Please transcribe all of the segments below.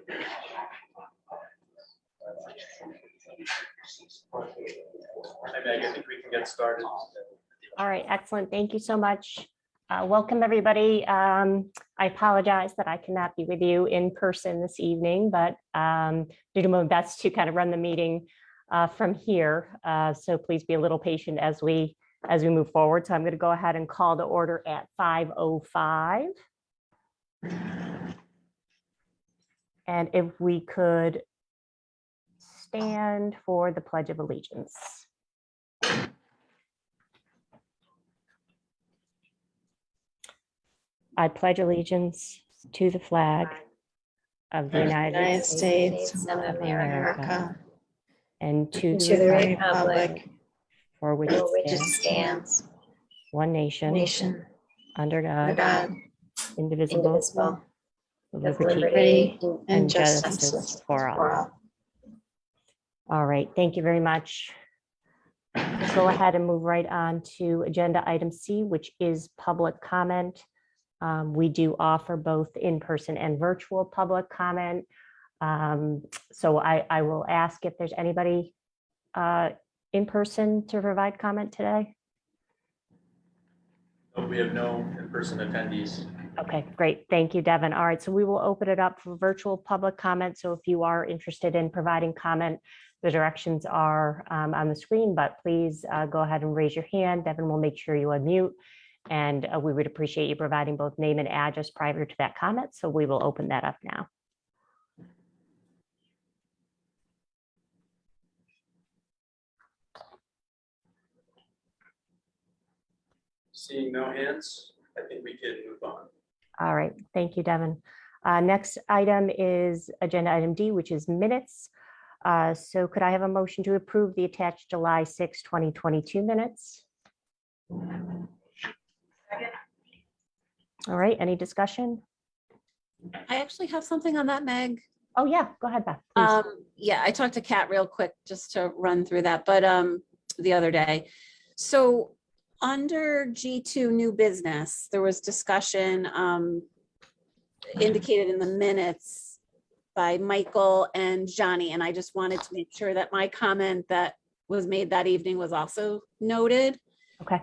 I think we can get started. All right, excellent. Thank you so much. Welcome, everybody. I apologize that I cannot be with you in person this evening, but do my best to kind of run the meeting from here. So please be a little patient as we move forward. So I'm going to go ahead and call to order at 5:05. And if we could stand for the Pledge of Allegiance. I pledge allegiance to the flag of the United States of America and to to the the republic for which for which it it stands, stands, one nation, under under God, God, indivisible, indivisible, with with liberty liberty and and justice justice for all. for all. All right, thank you very much. Let's go ahead and move right on to agenda item C, which is public comment. We do offer both in-person and virtual public comment. So I will ask if there's anybody in person to provide comment today. We have no in-person attendees. Okay, great. Thank you, Devin. All right, so we will open it up for virtual public comment. So if you are interested in providing comment, the directions are on the screen, but please go ahead and raise your hand. Devin will make sure you unmute. And we would appreciate you providing both name and address prior to that comment. So we will open that up now. Seeing no hands, I think we can move on. All right, thank you, Devin. Next item is agenda item D, which is minutes. So could I have a motion to approve the attached July 6, 2022 minutes? All right, any discussion? I actually have something on that, Meg. Oh, yeah, go ahead, Beth. Please. Yeah, I talked to Kat real quick just to run through that, but the other day. So under G2 new business, there was discussion indicated in the minutes by Michael and Johnny, and I just wanted to make sure that my comment that was made that evening was also noted. Okay.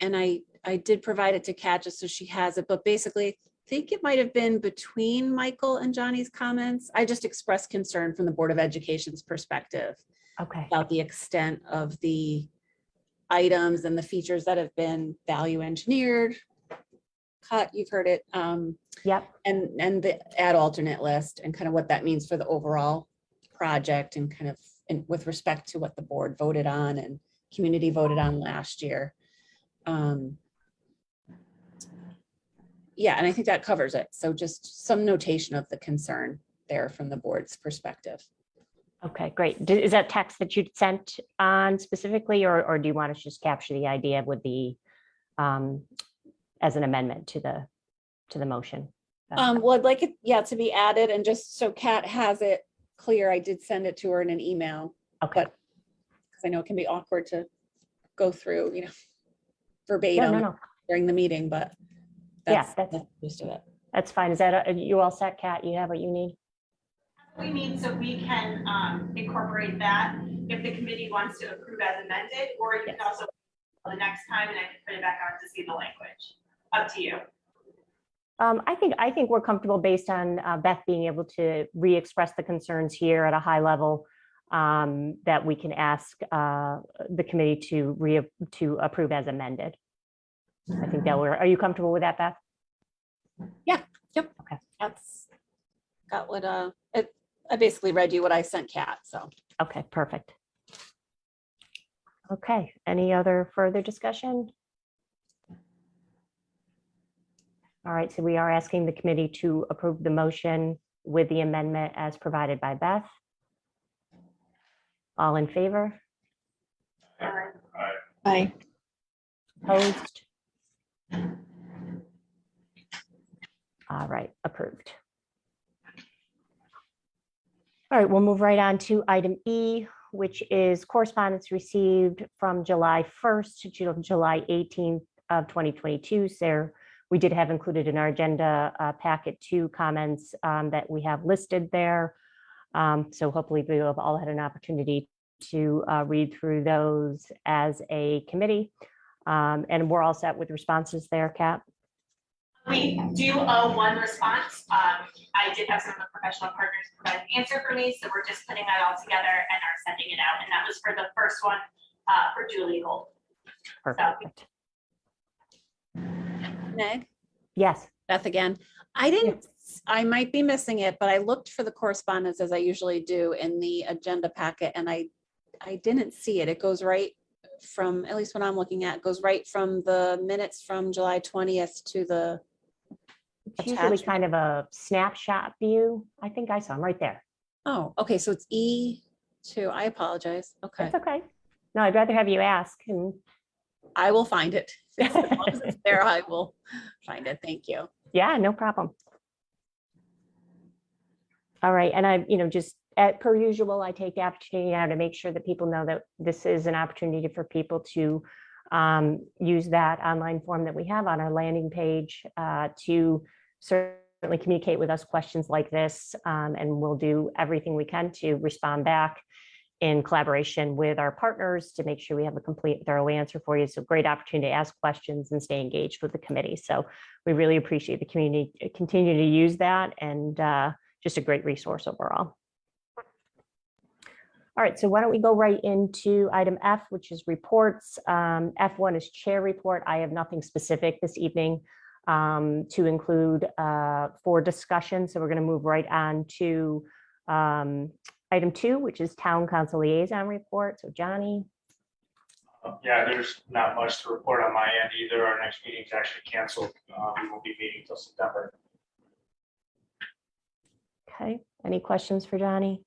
And I did provide it to Kat just so she has it, but basically I think it might have been between Michael and Johnny's comments. I just expressed concern from the Board of Education's perspective Okay. about the extent of the items and the features that have been value engineered. Cut, you've heard it. Yep. And the add alternate list and kind of what that means for the overall project and kind of with respect to what the board voted on and community voted on last year. Yeah, and I think that covers it. So just some notation of the concern there from the board's perspective. Okay, great. Is that text that you sent on specifically, or do you want to just capture the idea with the as an amendment to the motion? Well, I'd like it, yeah, to be added and just so Kat has it clear. I did send it to her in an email. Okay. But because I know it can be awkward to go through, verbatim No. during the meeting, but that's the gist of it. That's fine. Is that you all set, Kat? You have what you need? We need so we can incorporate that if the committee wants to approve as amended, or you can also the next time and I can put it back on to see the language. Up to you. I think we're comfortable based on Beth being able to re-express the concerns here at a high level that we can ask the committee to approve as amended. I think that are you comfortable with that, Beth? Yeah. Yep. Okay. That's got what I basically read you what I sent Kat. So Okay, perfect. Okay, any other further discussion? All right, so we are asking the committee to approve the motion with the amendment as provided by Beth. All in favor? Aye. Opposed? All right, approved. All right, we'll move right on to item E, which is correspondence received from July 1st to July 18th of 2022. So We did have included in our agenda packet 2 comments that we have listed there. So hopefully we have all had an opportunity to read through those as a committee. And we're all set with responses there, Kat? We do owe one response. I did have some of the professional partners provide an answer for me, so we're just putting that all together and are sending it out. And that was for the first one for Julie Holt. Perfect. Meg, Yes. Beth again. I might be missing it, but I looked for the correspondence as I usually do in the agenda packet, and I didn't see it. It goes right from, at least what I'm looking at, goes right from the minutes from July 20th to the It's usually attachment. kind of a snapshot view. I think I saw them right there. Oh, okay, so it's E2. I apologize. Okay, That's okay. No, I'd rather have you ask. And I will find it. As long as it's there, I will find it. Thank you. yeah, no problem. All right, and I, just per usual, I take the opportunity now to make sure that people know that this is an opportunity for people to use that online form that we have on our landing page to certainly communicate with us questions like this, and we'll do everything we can to respond back in collaboration with our partners to make sure we have a complete, thorough answer for you. So great opportunity to ask questions and stay engaged with the committee. So we really appreciate the community continue to use that, and just a great resource overall. All right, so why don't we go right into item F, which is reports. F1 is chair report. I have nothing specific this evening to include for discussion. So we're going to move right on to item 2, which is town council liaison report. So Johnny. Yeah, there's not much to report on my end either. Our next meeting is actually canceled. We won't be meeting until September. Okay, any questions for Johnny?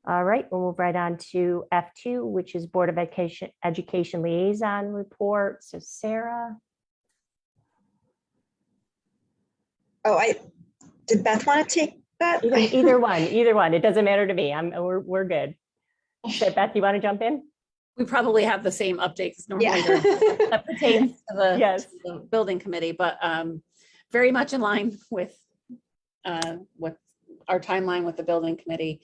All right, we'll move right on to F2, which is Board of Education Liaison Report. So Sarah. Oh, did Beth want to take that? Either one. It doesn't matter to me. We're good. So Beth, you want to jump in? We probably have the same updates normally Yeah. that pertains to the, Yes. to the building committee, but very much in line with our timeline with the building committee.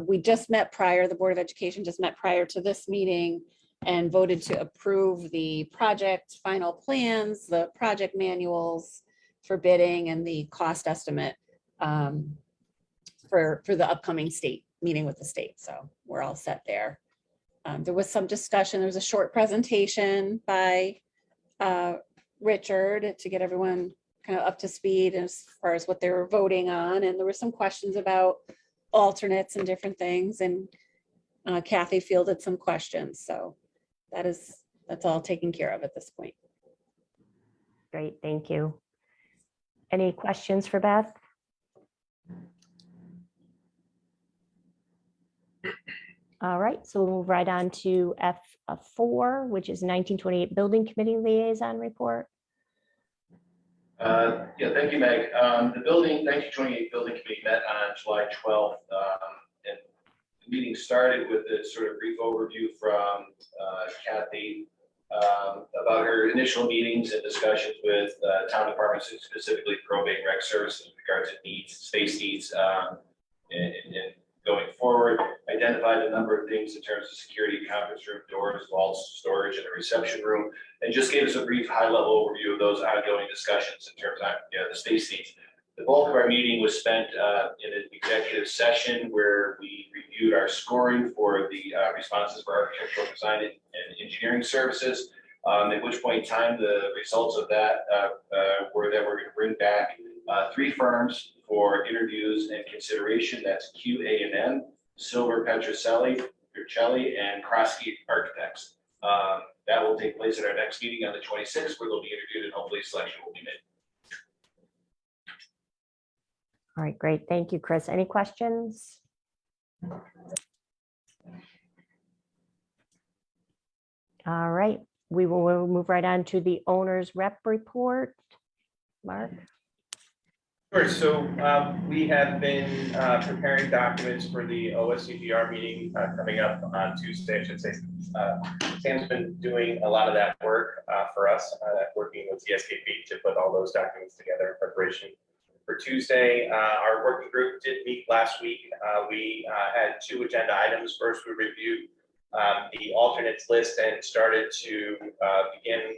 We just met the Board of Education just met prior to this meeting and voted to approve the project final plans, the project manuals for bidding, and the cost estimate for the upcoming state meeting with the state. So we're all set there. There was some discussion. There was a short presentation by Richard to get everyone kind of up to speed as far as what they were voting on. And there were some questions about alternates and different things. And Kathy fielded some questions. So that's all taken care of at this point. Great, thank you. Any questions for Beth? All right, so we'll move right on to F4, which is 1928 Building Committee Liaison Report. Yeah, thank you, Meg. The 1928 Building Committee met on July 12th, and the meeting started with a sort of brief overview from Kathy about her initial meetings and discussions with town departments, specifically probate rec services with regard to needs, space needs, and going forward. Identified a number of things in terms of security, conference room doors, vaults, storage, and a reception room, and just gave us a brief high-level overview of those ongoing discussions in terms of the space needs. The bulk of our meeting was spent in an executive session where we reviewed our scoring for the responses for architectural design and engineering services, at which point in time the results of that were that we're going to bring back 3 firms for interviews and consideration. That's QA&M, Silver Petrocelli, and Krosky Architects. That will take place at our next meeting on the 26th, where they'll be interviewed and hopefully selection will be made. All right, great. Thank you, Chris. Any questions? All right, we'll move right on to the owner's rep report. Mark? Sure. So we have been preparing documents for the OSCPR meeting coming up on Tuesday, I should say. Sam's been doing a lot of that work for us, working with TSKP to put all those documents together in preparation for Tuesday. Our working group did meet last week. We had 2 agenda items. First, we reviewed the alternates list and started to begin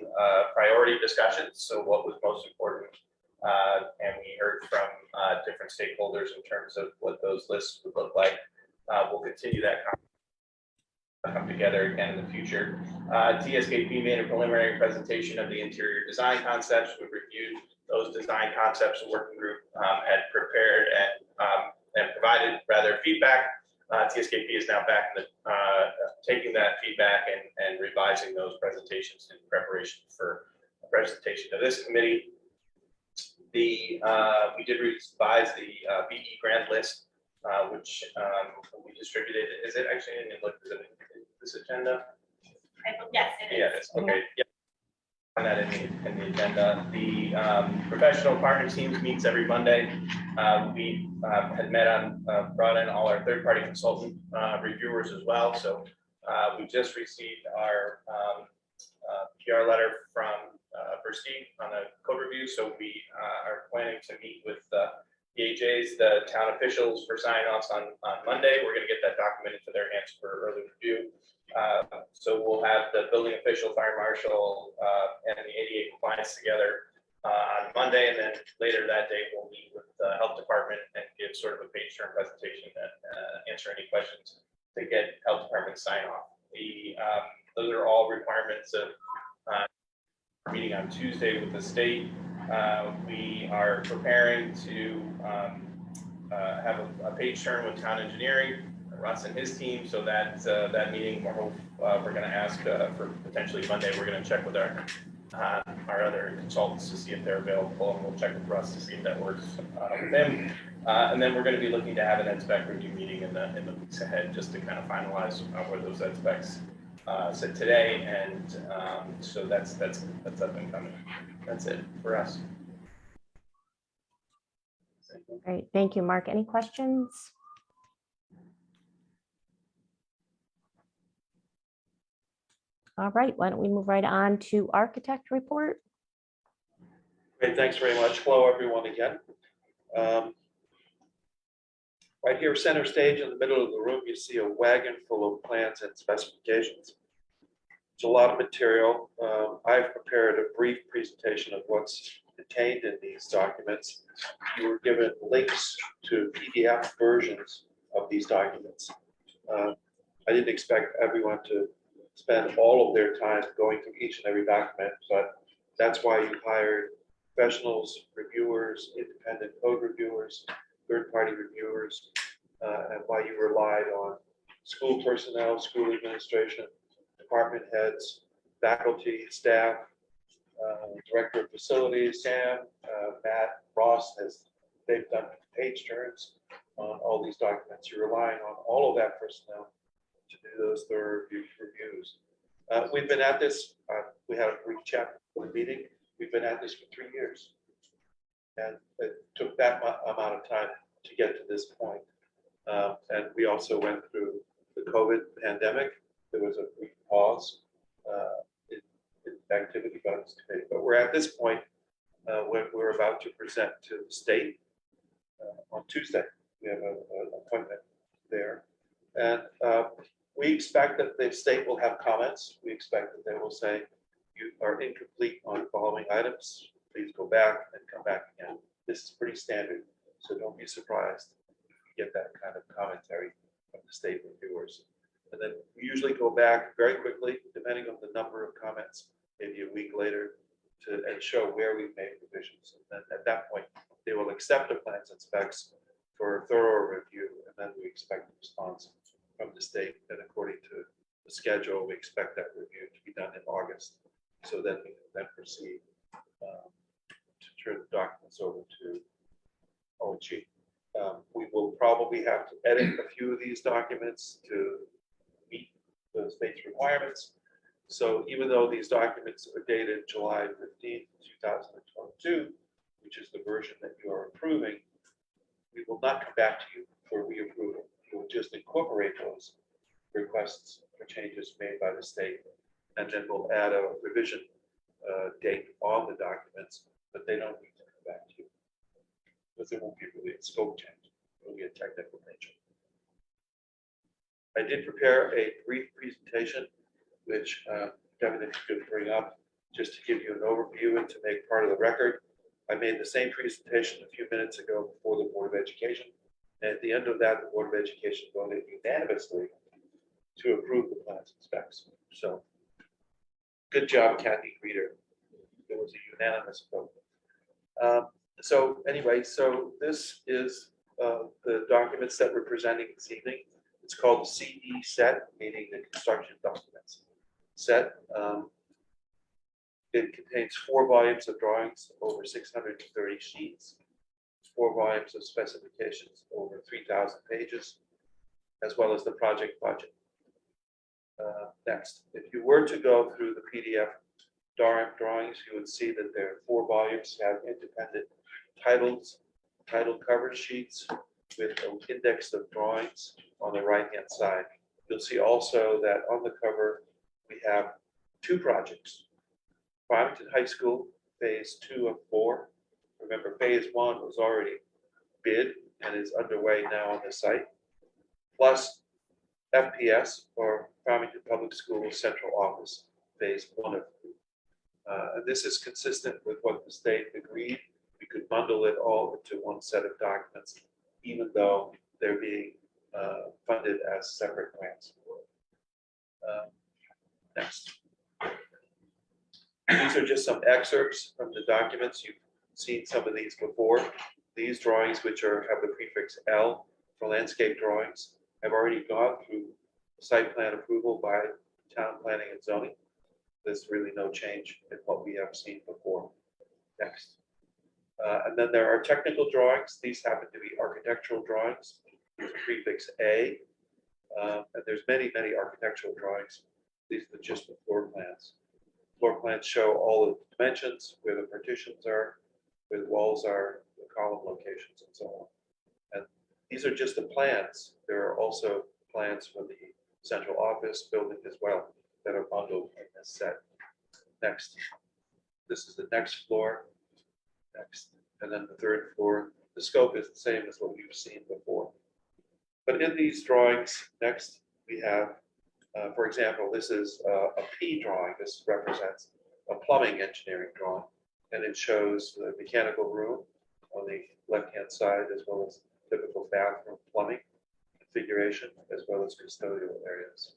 priority discussions. So what was most important? And we heard from different stakeholders in terms of what those lists would look like. We'll continue that come together again in the future. TSKP made a preliminary presentation of the interior design concepts. We reviewed those design concepts. The working group had prepared and provided rather feedback. TSKP is now back in the, taking that feedback and revising those presentations in preparation for a presentation to this committee. We did revise the BE grant list, which we distributed. Is it actually in this agenda? Yes, it is. Yeah, it is. Okay. Yeah. Find that in the agenda. The professional partner teams meets every Monday. We had met on brought in all our third-party consultant reviewers as well. So we just received our PR letter from Steve on a code review. So we are planning to meet with the AJs, the town officials, for sign-offs on Monday. We're going to get that document into their hands for early review. So we'll have the building official, fire marshal, and the ADA compliance together on Monday, and then later that day we'll meet with the health department and give sort of a page turn presentation and answer any questions to get health department sign off. Those are all requirements of meeting on Tuesday with the state. We are preparing to have a page turn with town engineering, Russ and his team. So that that meeting, we're going to ask for potentially Monday. We're going to check with our other consultants to see if they're available, and we'll check with Russ to see if that works with them. And then we're going to be looking to have an NSPEC review meeting in the weeks ahead, just to kind of finalize where those NSPECs sit today, and so that's up and coming. That's it for us. Great, thank you, Mark. Any questions? All right, why don't we move right on to architect report? Great, thanks very much. Hello, everyone, again. Right here, center stage in the middle of the room, you see a wagon full of plans and specifications. It's a lot of material. I've prepared a brief presentation of what's contained in these documents. You were given links to PDF versions of these documents. I didn't expect everyone to spend all of their time going through each and every document, but that's why you hired professionals, reviewers, independent code reviewers, third-party reviewers, and why you relied on school personnel, school administration, department heads, faculty, staff, director of facilities, Sam, Matt, Ross, they've done page turns on all these documents. You're relying on all of that personnel to do those thorough reviews. We've been at this, we had a brief chat for the meeting. We've been at this for 3 years. And it took that amount of time to get to this point. And we also went through the COVID pandemic. There was a brief pause in activity by this committee. But we're at this point when we're about to present to the state on Tuesday. We have an appointment there. And we expect that the state will have comments. We expect that they will say, you are incomplete on the following items. Please go back and come back again. This is pretty standard, so don't be surprised if you get that kind of commentary from the state reviewers. And then we usually go back very quickly, depending on the number of comments, maybe a week later, and show where we've made revisions. And then at that point, they will accept the plans and specs for a thorough review, and then we expect a response from the state. And according to the schedule, we expect that review to be done in August. So then we can then proceed to turn the documents over to OG. We will probably have to edit a few of these documents to meet the state's requirements. So even though these documents are dated July 15, 2022, we which is the version that you are approving, we will not come back to you for reapproval. We'll just incorporate those requests for changes made by the state, and then we'll add a revision date on the documents, but they don't need to come back to you. Because it won't be really a scope change, it'll be a technical nature. I did prepare a brief presentation, which Kevin, if you could bring up, just to give you an overview and to make part of the record. I made the same presentation a few minutes ago before the Board of Education. And at the end of that, the Board of Education voted unanimously to approve the plans and specs. So good job, Kathy Reeder. It was a unanimous vote. So anyway, so this is the documents that we're presenting this evening. It's called the CE set, meaning the construction documents set. It contains 4 volumes of drawings over 630 sheets, 4 volumes of specifications over 3,000 pages, as well as the project budget. Next, if you were to go through the PDF drawings, you would see that there are 4 volumes have independent titles, title cover sheets with an index of drawings on the right-hand side. You'll see also that on the cover, we have 2 projects. Farmington High School, phase 2 of 4. Remember, phase 1 was already bid and is underway now on the site. Plus FPS, or Farmington Public Schools Central Office, phase 1 of 3. And this is consistent with what the state agreed. We could bundle it all into one set of documents, even though they're being funded as separate grants. Next. These are just some excerpts from the documents. You've seen some of these before. These drawings, which have the prefix L for landscape drawings, have already gone through site plan approval by town planning and zoning. There's really no change in what we have seen before. Next. And then there are technical drawings. These happen to be architectural drawings, prefix A. And there's many, many architectural drawings. These are just the floor plans. Floor plans show all the dimensions, where the partitions are, where the walls are, the column locations, and so on. And these are just the plans. There are also plans for the central office building as well that are bundled in this set. Next. This is the next floor. Next. And then the 3rd floor. The scope is the same as what you've seen before. But in these drawings, next, we have for example, this is a P drawing. This represents a plumbing engineering drawing, and it shows the mechanical room on the left-hand side, as well as typical bathroom plumbing configuration, as well as custodial areas.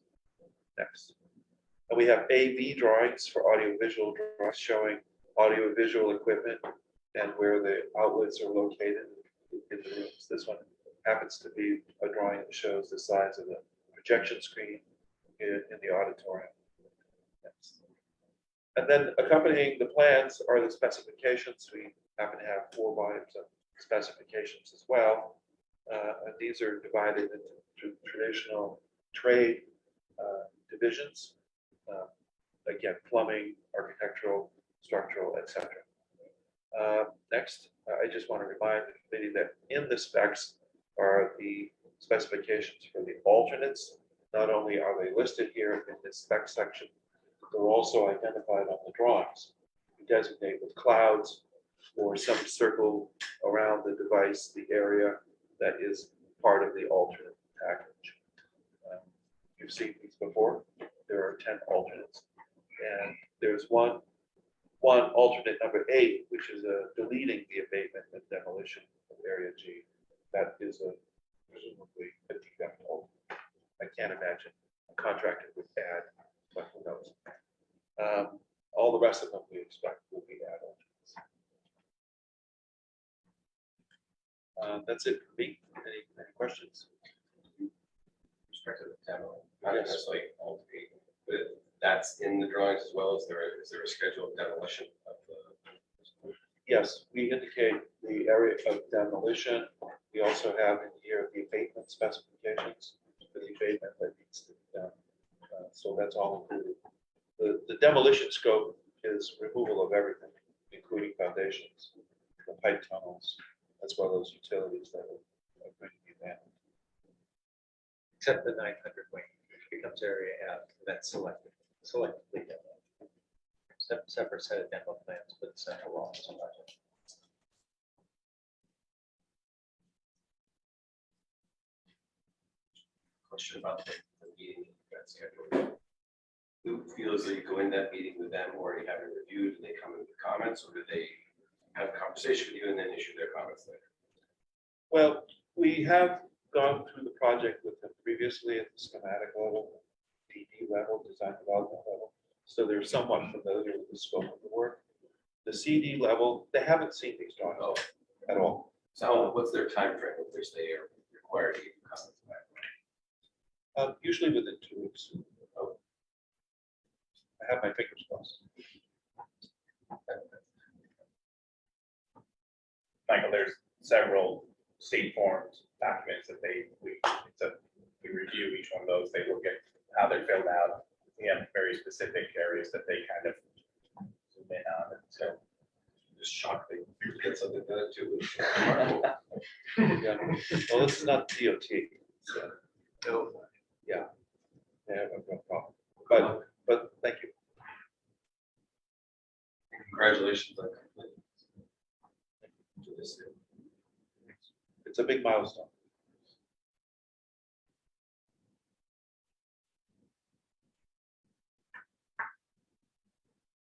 Next. And we have AV drawings for audiovisual drawings showing audiovisual equipment and where the outlets are located in the rooms. This one happens to be a drawing that shows the size of the projection screen in the auditorium. Next. And then accompanying the plans are the specifications. We happen to have 4 volumes of specifications as well. And these are divided into traditional trade divisions. Again, plumbing, architectural, structural, etc. Next, I just want to remind the committee that in the specs are the specifications for the alternates. Not only are they listed here in this spec section, but they're also identified on the drawings. We designate with clouds or some circle around the device, the area that is part of the alternate package. You've seen these before. There are 10 alternates. And there's one alternate number 8, which is deleting the abatement and demolition of area G. That is presumably a defect alternate. I can't imagine a contractor would add, but who knows. All the rest of them we expect will be add-ons. That's it for me. Any questions? Respect to the demo, not necessarily all the people, but that's in the drawings as well. Is there a scheduled demolition of the? Yes, we indicate the area of demolition. We also have in here the abatement specifications for the abatement that needs to be done. So that's all included. The demolition scope is removal of everything, including foundations. pipe tunnels, as well as utilities that are going to be there. Except the 900 wing, which becomes area F, that's selectively demoed. Separate set of demo plans, but the central law is selected. Question about the meeting that's scheduled. Who feels that you go in that meeting with them or you have it reviewed and they come in with comments, or do they have a conversation with you and then issue their comments later? Well, we have gone through the project with them previously at the schematic level, DD level, design development level. So they're somewhat familiar with the scope of the work. The CD level, they haven't seen these drawings at all. So what's their time frame with which they are required to give you comments back? Usually within 2 weeks. I have my fingers crossed. Michael, there's several state forms, documents that we review each one of those. They look at how they're filled out. We have very specific areas that they kind of zoom in on. And so Just shocked they get something done too. Yeah. Well, this is not DOT. So, No. yeah, no problem. But thank you. Congratulations on completing this. It's a big milestone.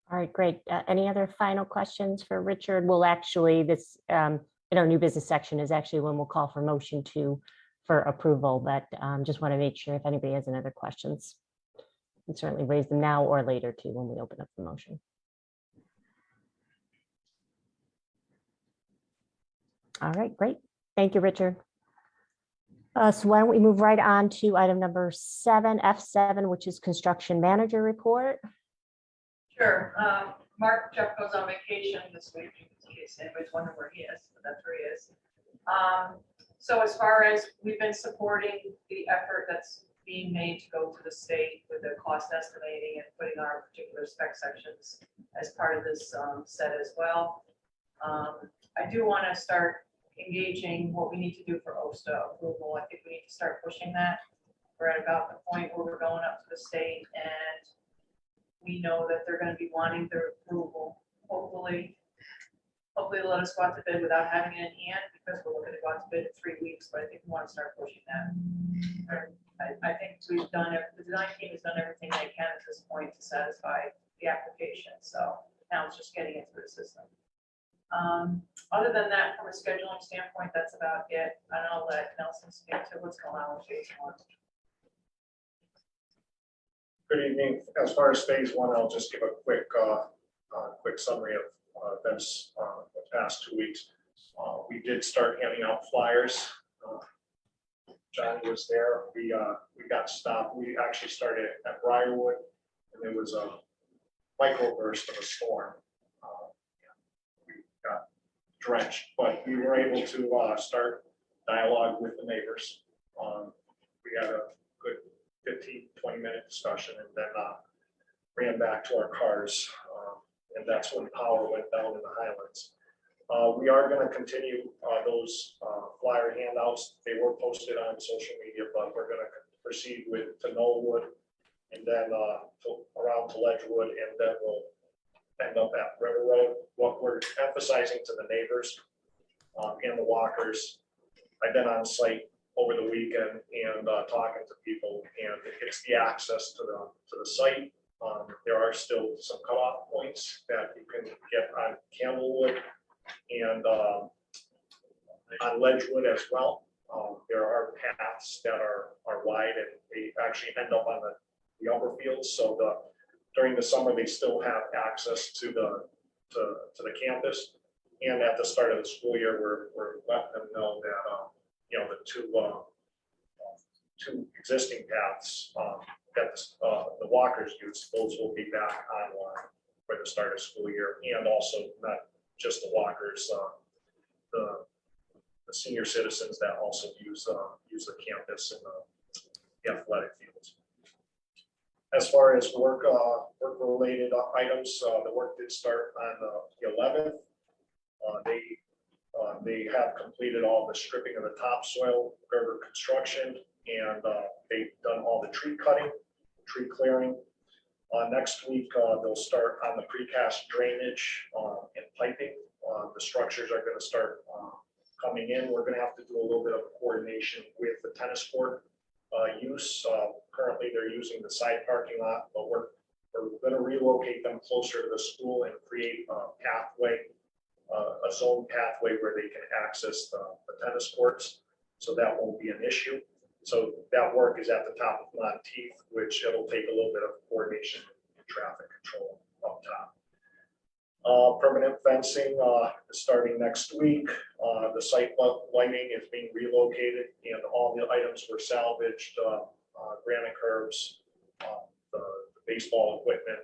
All right, great. Any other final questions for Richard? We'll actually, this, in our new business section is actually when we'll call for motion for approval, but just want to make sure if anybody has any other questions, you can certainly raise them now or later too, when we open up the motion. All right, great. Thank you, Richard. So why don't we move right on to item number 7, F7, which is construction manager report. Sure. Jeff goes on vacation this week, in case anybody's wondering where he is, but that's where he is. So as far as we've been supporting the effort that's being made to go to the state with the cost estimating and putting our particular spec sections as part of this set as well. I do want to start engaging what we need to do for OSTA approval. I think we need to start pushing that. We're at about the point where we're going up to the state and we know that they're going to be wanting their approval. Hopefully they'll let us go out to bid without having it in hand, because we're looking to go out to bid in 3 weeks, but I think we want to start pushing that. I think we've done it, the design team has done everything they can at this point to satisfy the application, so now it's just getting it through the system. Other than that, from a scheduling standpoint, that's about it. And I'll let Nelson speak to what's going on with phase 1. Good evening. As far as phase 1, I'll just give a quick summary of events the past 2 weeks. We did start handing out flyers. Johnny was there. We got stopped. We actually started at Briarwood, and there was a microburst of a storm. We got drenched, but we were able to start dialogue with the neighbors. We had a good 15-20-minute discussion, and then ran back to our cars, and that's when power went down in the Highlands. We are going to continue those flyer handouts. They were posted on social media, but we're going to proceed with to Knollwood, and then around to Ledgewood, and then we'll end up at River Road. What we're emphasizing to the neighbors and the walkers, I've been on site over the weekend and talking to people, and it's the access to the site. There are still some cutoff points that you can get on Candlewood and on Ledgewood as well. There are paths that are wide, and they actually end up on the upper fields. So during the summer, they still have access to the campus. And at the start of the school year, we're letting them know that the two existing paths that the walkers use, those will be back online for the start of school year, and also not just the walkers, the senior citizens that also use the campus and the athletic fields. As far as work related items, the work did start on the 11th. They They have completed all the stripping of the topsoil, river construction, and they've done all the tree cutting, tree clearing. Next week, they'll start on the precast drainage and piping. The structures are going to start coming in. We're going to have to do a little bit of coordination with the tennis court use. Currently, they're using the side parking lot, but we're going to relocate them closer to the school and create a pathway, a zone pathway where they can access the tennis courts. So that won't be an issue. So that work is at the top of Monteith, which it'll take a little bit of coordination and traffic control up top. Permanent fencing is starting next week. The site lighting is being relocated and all the items were salvaged, granite curbs, the baseball equipment.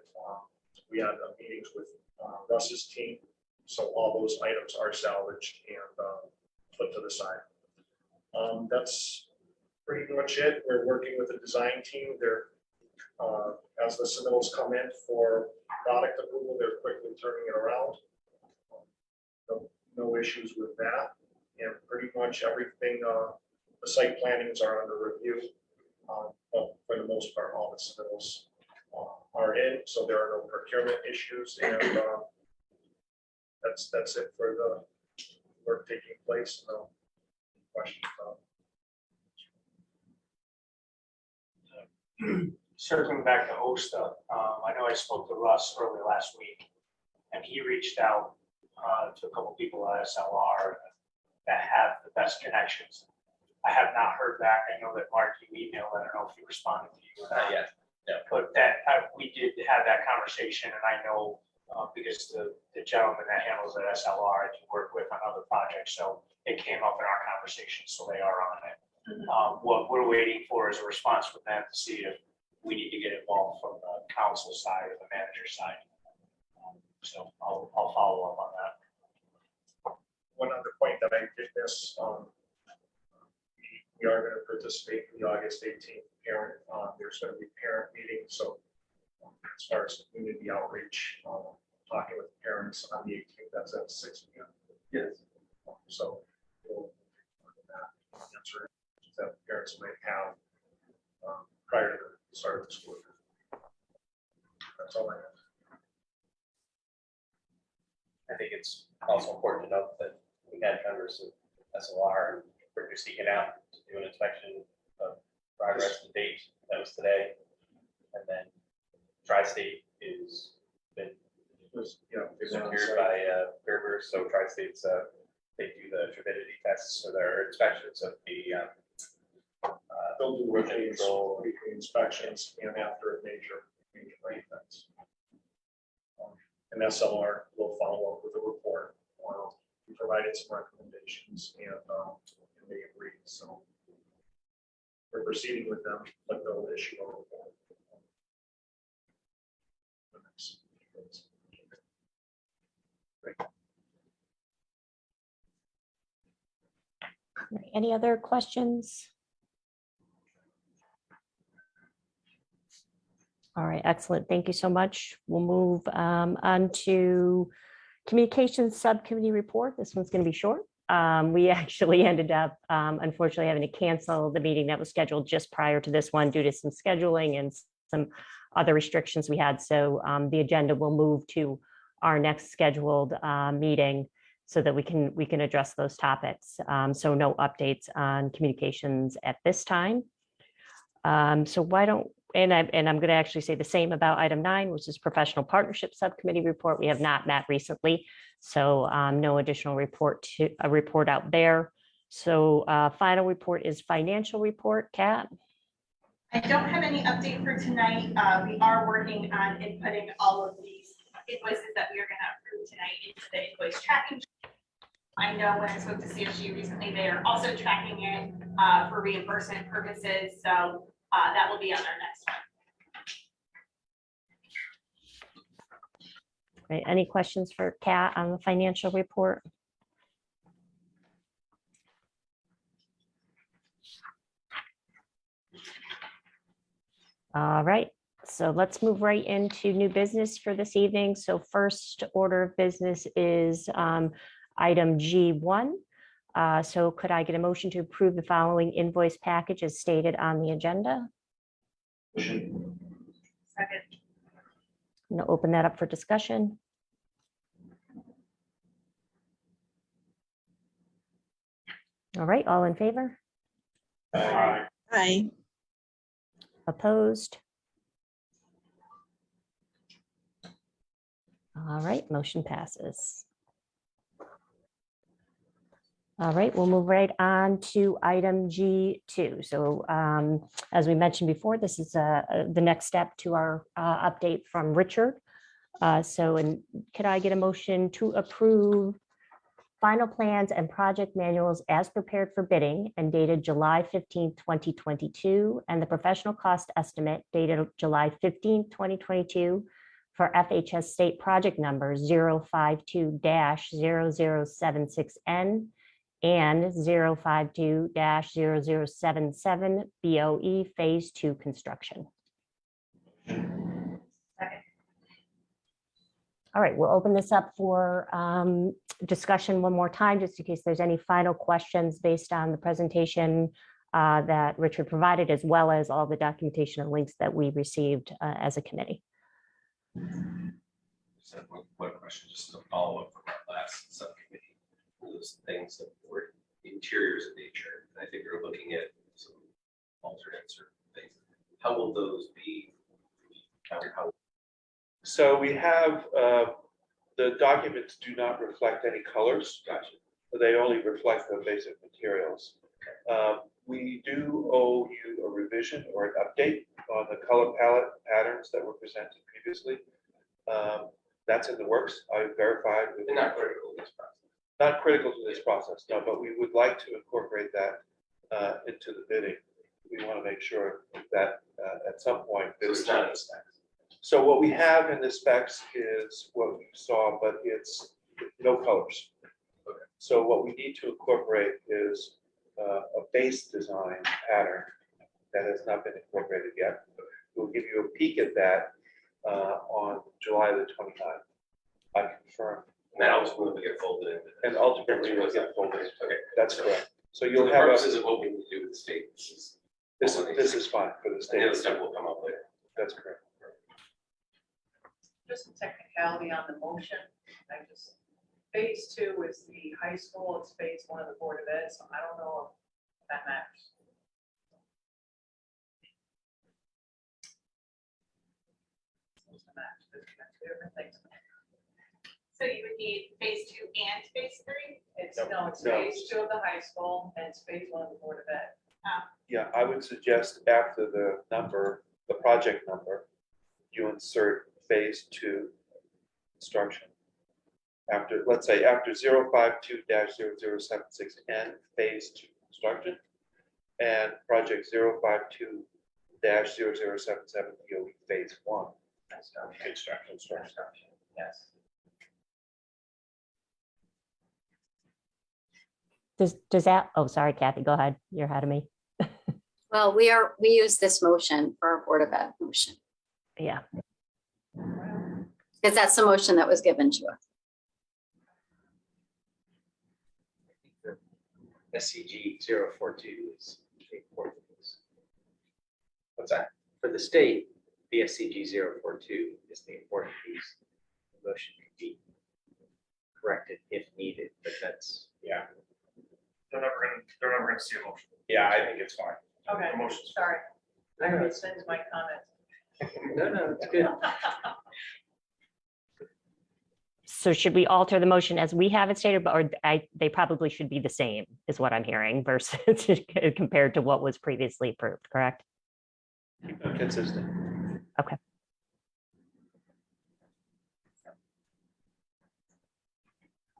We had meetings with Russ's team. So all those items are salvaged and put to the side. That's pretty much it. We're working with the design team. They're as the submittals come in for product approval, they're quickly turning it around. No issues with that. And pretty much everything, the site plannings are under review. But for the most part, all the submittals are in, so there are no procurement issues. And that's it for the work taking place. No questions. Circling back to OSTA, I know I spoke to Russ early last week, and he reached out to a couple people at SLR that have the best connections. I have not heard back. I know that Mark, you emailed, I don't know if he responded to you or not. Not yet. No. But that, we did have that conversation, and I know because the gentleman that handles at SLR, I do work with on other projects, so it came up in our conversation, so they are on it. What we're waiting for is a response from them to see if we need to get involved from the council side or the manager side. So I'll follow up on that. One other point that I did miss, we are going to participate in the August 18th parent. There's going to be parent meeting. So as far as community outreach, talking with parents on the 18th, that's at 6 p.m. Yes. So we'll answer that parents might have prior to the start of the school year. That's all I have. I think it's also important to note that we had members of SLR and we're just seeking out to do an inspection of progress to date. That was today. And then Tri-State is been secured by Gerber. So Tri-State's they do the turbidity tests for their inspections of the They'll do erosion control. weekly inspections and after a major rain events. And SLR will follow up with a report. We provided some recommendations and they agreed. So we're proceeding with them, but they'll issue a report. Any other questions? All right, excellent. Thank you so much. We'll move on to communications subcommittee report. This one's going to be short. We actually ended up, unfortunately, having to cancel the meeting that was scheduled just prior to this one due to some scheduling and some other restrictions we had. So the agenda will move to our next scheduled meeting so that we can address those topics. So no updates on communications at this time. So why don't, and I'm going to actually say the same about item 9, which is professional partnership subcommittee report. We have not met recently, so no additional report out there. So final report is financial report. Kat? I don't have any update for tonight. We are working on inputting all of these invoices that we are going to approve tonight into the invoice tracking. I know when I spoke to CSG recently, they are also tracking it for reimbursement purposes. So that will be on our next one. Right. Any questions for Kat on the financial report? All right, so let's move right into new business for this evening. So first order of business is item G1, So could I get a motion to approve the following invoice package as stated on the agenda? Second. I'm going to open that up for discussion. All right, all in favor? Aye. Opposed? All right, motion passes. All right, we'll move right on to item G2. So as we mentioned before, this is the next step to our update from Richard. Could I get a motion to approve final plans and project manuals as prepared for bidding and dated July 15th, 2022, and the professional cost estimate dated July 15th, 2022 for FHS state project number 052-0076N and 052-0077 BOE Phase 2 construction. All right, we'll open this up for discussion one more time, just in case there's any final questions based on the presentation that Richard provided, as well as all the documentation and links that we received as a committee. Just have one question, just to follow up from our last subcommittee. Those things that were interiors in nature, and I think we're looking at some alternates or things. How will those be? So we have, the documents do not reflect any colors. Gotcha. They only reflect the basic materials. We do owe you a revision or an update on the color palette patterns that were presented previously. That's in the works. I verified with. They're not critical in this process. Not critical to this process, no, but we would like to incorporate that into the bidding. We want to make sure that at some point. So it's not in the specs. So what we have in the specs is what you saw, but it's no colors. Okay. So what we need to incorporate is a base design pattern that has not been incorporated yet. We'll give you a peek at that on July the 29th. I confirm. And that ultimately will get folded in. And ultimately will get folded in. Okay. That's correct. So For you'll the have purposes of what we need to do with the state, this is fine for the and the state. other stuff will come up later. That's correct. Just a technicality on the motion. Phase 2 is the high school, it's phase 1 of the Board of Ed, so I don't know if that matters. Supposed to match, there's different things. So you would need phase 2 and phase 3? It's, No, no, it's no. phase 2 of the high school, and it's phase 1 of the Board of Ed. Yeah, I would suggest after the number, the project number, you insert phase 2 construction. After, let's say, after 052-0076N, phase 2 construction, and project 052-0077 DOE phase 1. Construction. Yes. Does that, oh, sorry, Kathy, go ahead. You're ahead of me. Well, we use this motion for our Board of Ed motion, Yeah. because that's the motion that was given to us. SCG 042 is the important piece. What's that? For the state, the SCG 042 is the important piece. The motion can be corrected if needed, but that's. Yeah. They're never gonna see a motion. Yeah, I think it's fine. Okay, The motion's sorry. I rescind my comment. No, it's good. So should we alter the motion as we have it stated, or they probably should be the same, is what I'm hearing, versus compared to what was previously approved, correct? Consistent. Okay.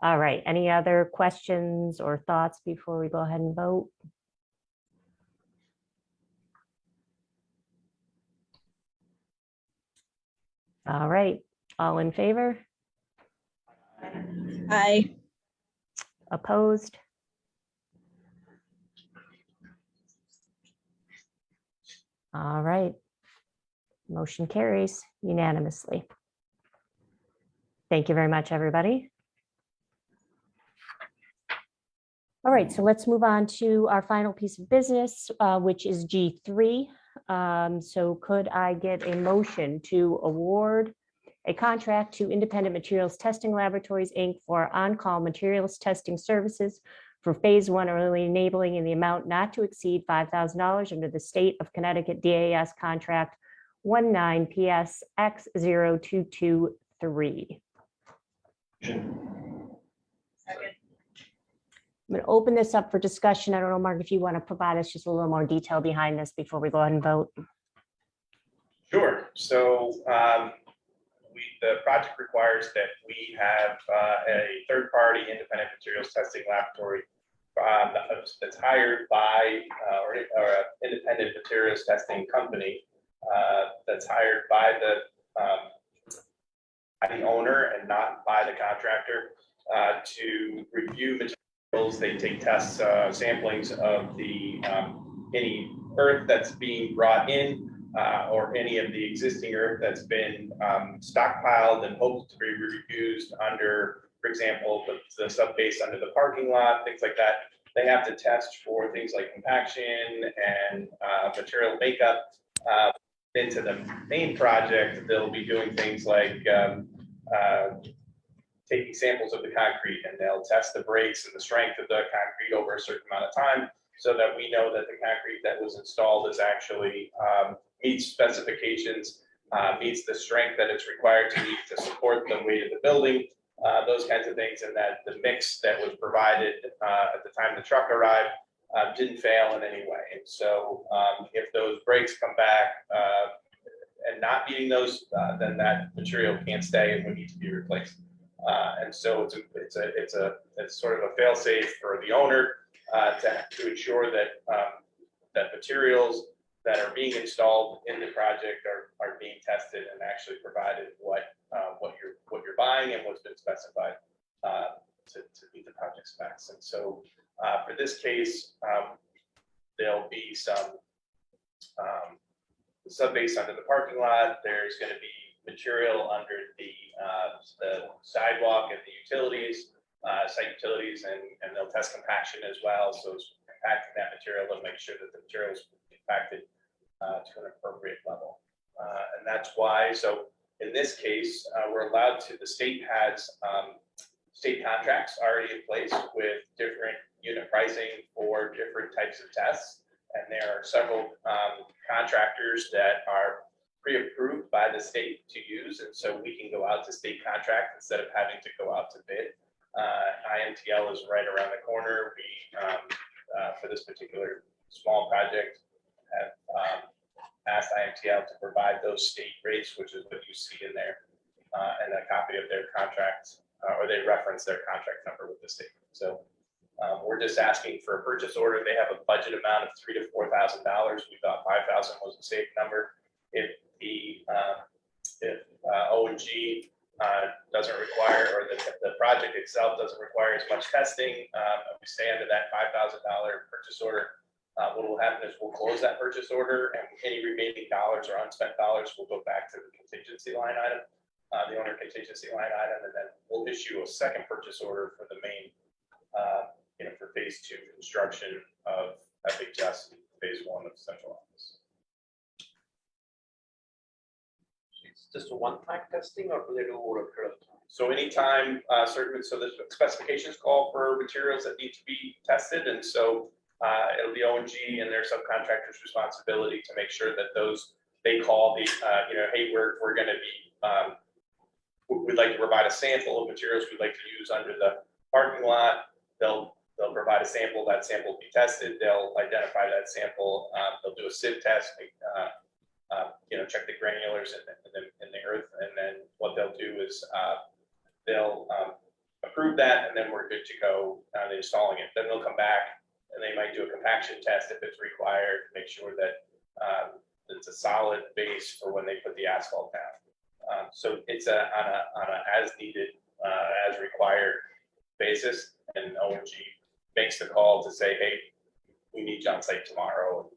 All right, any other questions or thoughts before we go ahead and vote? All right, all in favor? Aye. Opposed? All right. Motion carries unanimously. Thank you very much, everybody. All right, so let's move on to our final piece of business, which is G3. So could I get a motion to award a contract to Independent Materials Testing Laboratories, Inc. for on-call materials testing services for Phase 1 early enabling in the amount not to exceed $5,000 under the State of Connecticut DAS Contract 19 PS X0223. I'm going to open this up for discussion. I don't know, Mark, if you want to provide us just a little more detail behind this before we go ahead and vote. Sure. So the project requires that we have a third-party independent materials testing laboratory that's hired by or an independent materials testing company that's hired by the owner and not by the contractor to review materials. They take tests, samplings of the any earth that's being brought in or any of the existing earth that's been stockpiled and hoped to be reused under, for example, the subbase under the parking lot, things like that. They have to test for things like compaction and material makeup. Into the main project, they'll be doing things like taking samples of the concrete, and they'll test the breaks and the strength of the concrete over a certain amount of time so that we know that the concrete that was installed is actually meets specifications, meets the strength that it's required to meet to support the weight of the building, those kinds of things, and that the mix that was provided at the time the truck arrived didn't fail in any way. And so if those breaks come back and not meeting those, then that material can't stay and would need to be replaced. And so it's sort of a fail-safe for the owner to ensure that that materials that are being installed in the project are being tested and actually provided what you're buying and what's been specified to meet the project specs. And so for this case, there'll be some subbase under the parking lot. There's going to be material under the sidewalk and the utilities, site utilities, and they'll test compaction as well. So it's compacting that material to make sure that the material is compacted to an appropriate level. And that's why, so in this case, we're allowed to, the state has state contracts already in place with different unit pricing for different types of tests. And there are several contractors that are pre-approved by the state to use, and so we can go out to state contract instead of having to go out to bid. IMTL is right around the corner. We, for this particular small project, have asked IMTL to provide those state rates, which is what you see in there, and a copy of their contract, or they reference their contract number with the state. So we're just asking for a purchase order. They have a budget amount of $3,000 to $4,000. We thought 5,000 was a safe number. If O&G doesn't require, or the project itself doesn't require as much testing, we stay under that $5,000 purchase order. What will happen is we'll close that purchase order, and any remaining dollars or unspent dollars will go back to the contingency line item, the owner contingency line item, and then we'll issue a second purchase order for the main, for phase 2 construction of FHS, phase 1 of central office. It's just a one-time testing, or do they do over a period of time? So anytime so the specifications call for materials that need to be tested, and so it'll be O&G and their subcontractor's responsibility to make sure that those, they call the, hey, we're going to be, we'd like to provide a sample of materials we'd like to use under the parking lot. They'll provide a sample. That sample will be tested. They'll identify that sample. They'll do a sieve test. Check the granulars in the earth, and then what they'll do is they'll approve that, and then we're good to go on installing it. Then they'll come back, and they might do a compaction test if it's required to make sure that it's a solid base for when they put the asphalt down. So it's on a as needed, as required basis, and O&G makes the call to say, hey, we need you on site tomorrow. And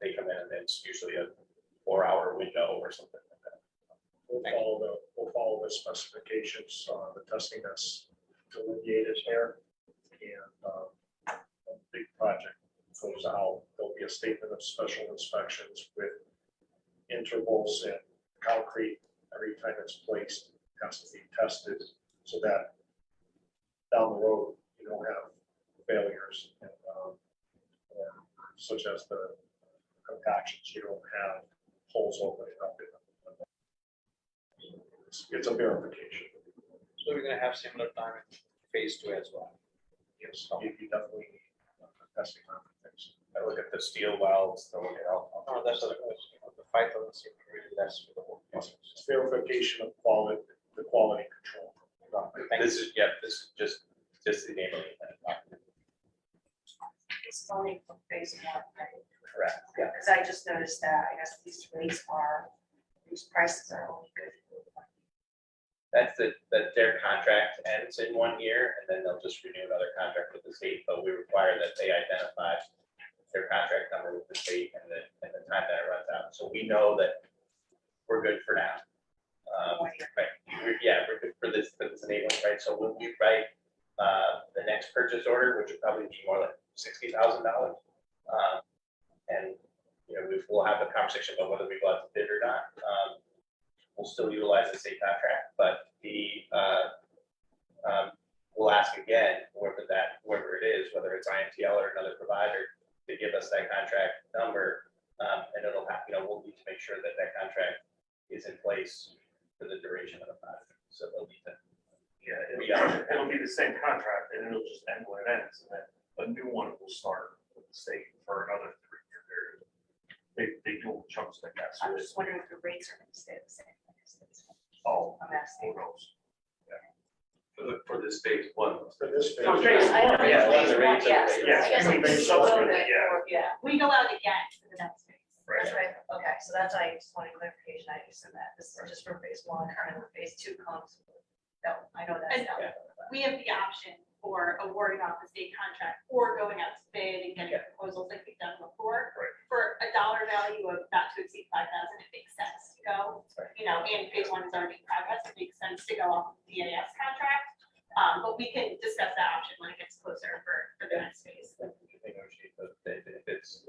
they come in, and it's usually a 4-hour window or something like that. We'll follow the specifications, the testing that's delineated here. And project goes out, there'll be a statement of special inspections with intervals and concrete every time it's placed has to be tested so that down the road, you don't have failures and, or such as the compactions, you don't have holes opening up in them. It's a verification. So we're gonna have similar time in phase 2 as well. Yes, you definitely need testing on things. I look at the steel welds, the look at all. Oh, that's what it was. The 5,000 seem really less for the whole process. It's verification of quality, the quality control. This is, yeah, this is just the enabling. It's only from phase 1, right? Correct, yeah. Because I just noticed that, I guess these prices are only good. That's that their contract ends in 1 year, and then they'll just renew another contract with the state, but we require that they identify their contract number with the state and the time that it runs out. So we know that we're good for now. Right, yeah, we're good for this enabling, right? So when we write the next purchase order, which would probably be more like $60,000, and we'll have a conversation about whether we go out to bid or not. We'll still utilize the state contract, but we'll ask again, whoever it is, whether it's IMTL or another provider, to give us that contract number, and it'll have, we'll need to make sure that that contract is in place for the duration of the project. So they'll need to. Yeah, it'll be the same contract, and it'll just end when it ends, and then a new one will start with the state for another 3-year period. They do chunks like that. I'm just wondering if the rates are going to stay the same. Oh, I'm asking. For this phase 1. For this phase. For phase I don't know. Yeah, Phase the one, rates are- yes. yes, I guess you I'm mean just subsequently, a little bit yeah. more- Yeah. We go out again for the next phase. That's right. Okay, so that's, I just wanted clarification. I just said that this is just for phase 1, and when phase 2 comes. No, I know that's. down the road, but- We have the option for awarding off the state contract or going out to bid and getting proposals like we've done before. Right. For a dollar value of not to exceed 5,000, it makes sense to go, and phase 1 is already in progress, it makes sense to go off the DAS contract. But we can discuss that option when it gets closer for the next phase. Negotiate, but if it's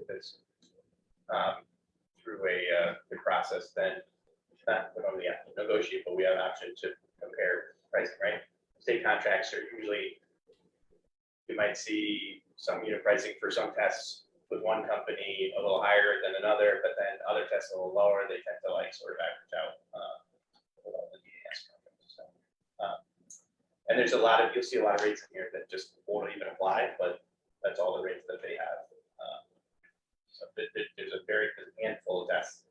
through a process, then we don't really have to negotiate, but we have an option to compare pricing, right? State contracts are usually, you might see some unit pricing for some tests with one company a little higher than another, but then other tests a little lower, they tend to like sort of average out with all the DAS companies. So, and there's you'll see a lot of rates in here that just won't even apply, but that's all the rates that they have. So there's a handful of tests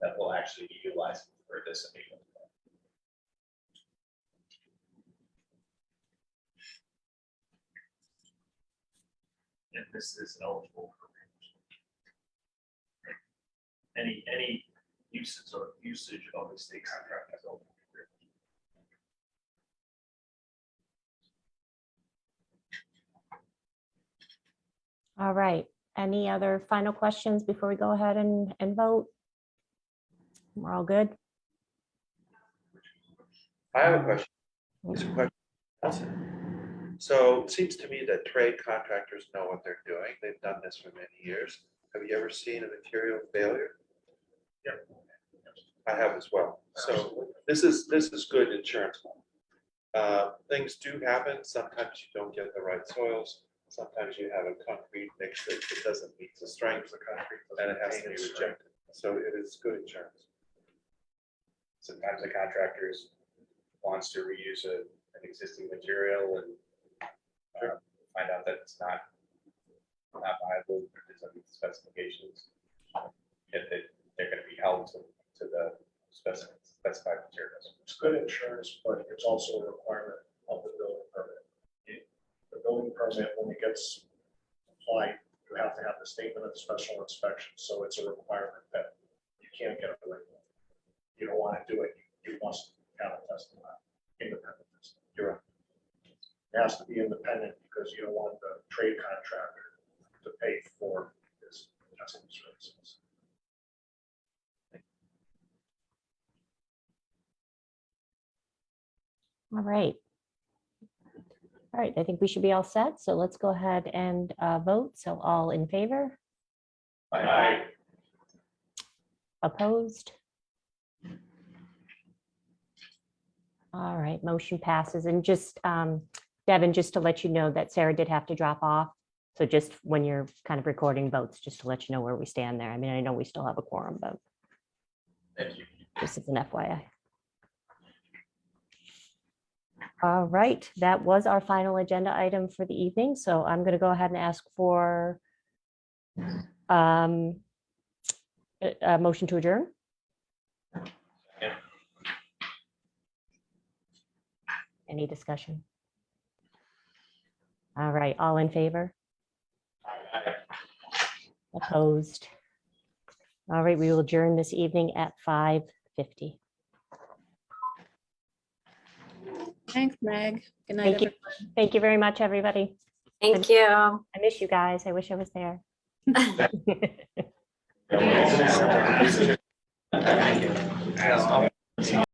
that will actually be utilized for this abatement. And this is eligible for reimbursement. Any usage of the state contract is eligible for reimbursement. All right. Any other final questions before we go ahead and vote? We're all good? I have a question. It's a question. So it seems to me that trade contractors know what they're doing. They've done this for many years. Have you ever seen a material failure? Yeah. I have as well. So this is good insurance. Things do happen. Sometimes you don't get the right soils. Sometimes you have a concrete mix that it doesn't meet the strength of the concrete and it has to be rejected. So it is good insurance. Sometimes the contractor wants to reuse an existing material and find out that it's not viable or doesn't meet the specifications. Yet they're going to be held to the specified materials. It's good insurance, but it's also a requirement of the building permit. The building permit, when it gets applied, you have to have the statement of special inspection, so it's a requirement that you can't get away with. You don't want to do it, you must have a testing lab, independent testing. You're right. It has to be independent because you don't want the trade contractor to pay for this testing services. All right. All right, I think we should be all set. So let's go ahead and vote. So all in favor, Aye. opposed? All right, motion passes. And just, Devin, just to let you know that Sarah did have to drop off. So just when you're kind of recording votes, just to let you know where we stand there. I mean, I know we still have a quorum, but Thank you. this is an FYI. All right, that was our final agenda item for the evening. So I'm going to go ahead and ask for a motion to adjourn. Any discussion? All right, all in favor? Opposed? All right, we will adjourn this evening at 5:50. Thanks, Meg. Good night, Thank you. everyone. Thank you very much, everybody. Thank you. I miss you guys. I wish I was there. Thank you.